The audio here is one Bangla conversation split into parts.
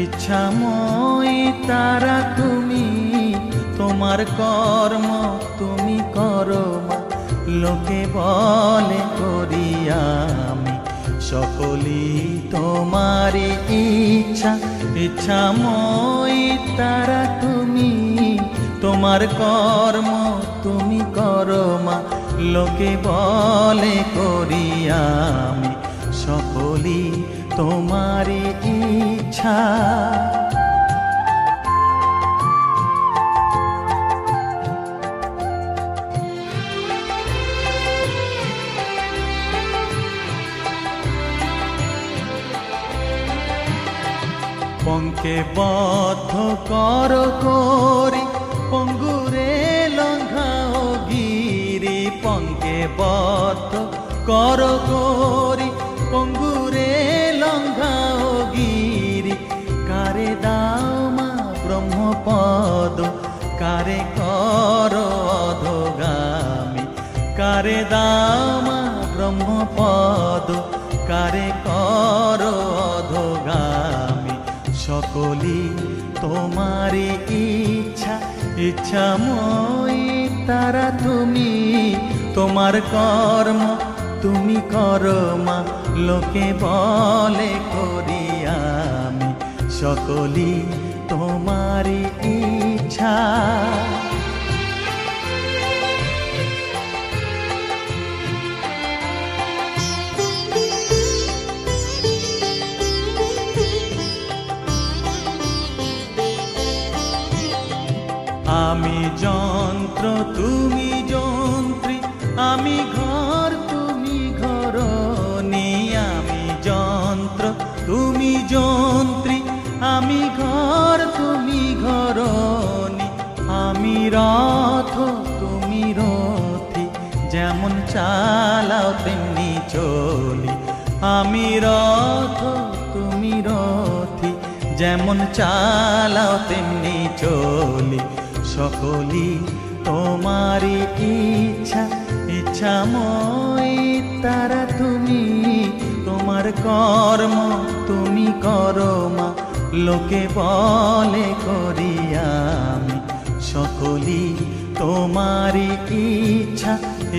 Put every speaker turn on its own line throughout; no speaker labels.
ইচ্ছাময়ী তারা তুমি, তোমার কর্ম তুমি করো মা, লোকে বলে করি আমি সকলই তোমারই ইচ্ছা। ইচ্ছাময়ী তারা তুমি, তোমার কর্ম তুমি করো মা, লোকে বলে করি আমি সকলই তোমারই ইচ্ছা। পঙ্কে বদ্ধ কর করি, পঙ্গুরে লঙ্ঘাও গিরি। পঙ্কে বদ্ধ কর করি, পঙ্গুরে লঙ্ঘাও গিরি। কারে দাও মা ব্রহ্মপদ, কারে কর অধোগামী। কারে দাও মা ব্রহ্মপদ, কারে কর অধোগামী। সকলই তোমারই ইচ্ছা। ইচ্ছাময়ী তারা তুমি, তোমার কর্ম তুমি করো মা, লোকে বলে করি আমি সকলই তোমারই ইচ্ছা। আমি যন্ত্র তুমি যন্ত্রী, আমি ঘর তুমি ঘরণী। আমি যন্ত্র তুমি যন্ত্রী, আমি ঘর তুমি ঘরণী। আমি রথ তুমি রথী, যেমন চালাও তেমনি চলি। আমি রথ তুমি রথী, যেমন চালাও তেমনি চলি। সকলই তোমারই ইচ্ছা। ইচ্ছাময়ী তারা তুমি, তোমার কর্ম তুমি করো মা, লোকে বলে করি আমি সকলই তোমারই ইচ্ছা।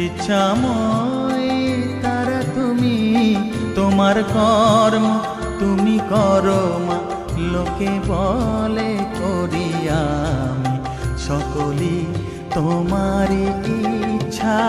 ইচ্ছাময়ী তারা তুমি, তোমার কর্ম তুমি করো মা, লোকে বলে করি আমি সকলই তোমারই ইচ্ছা।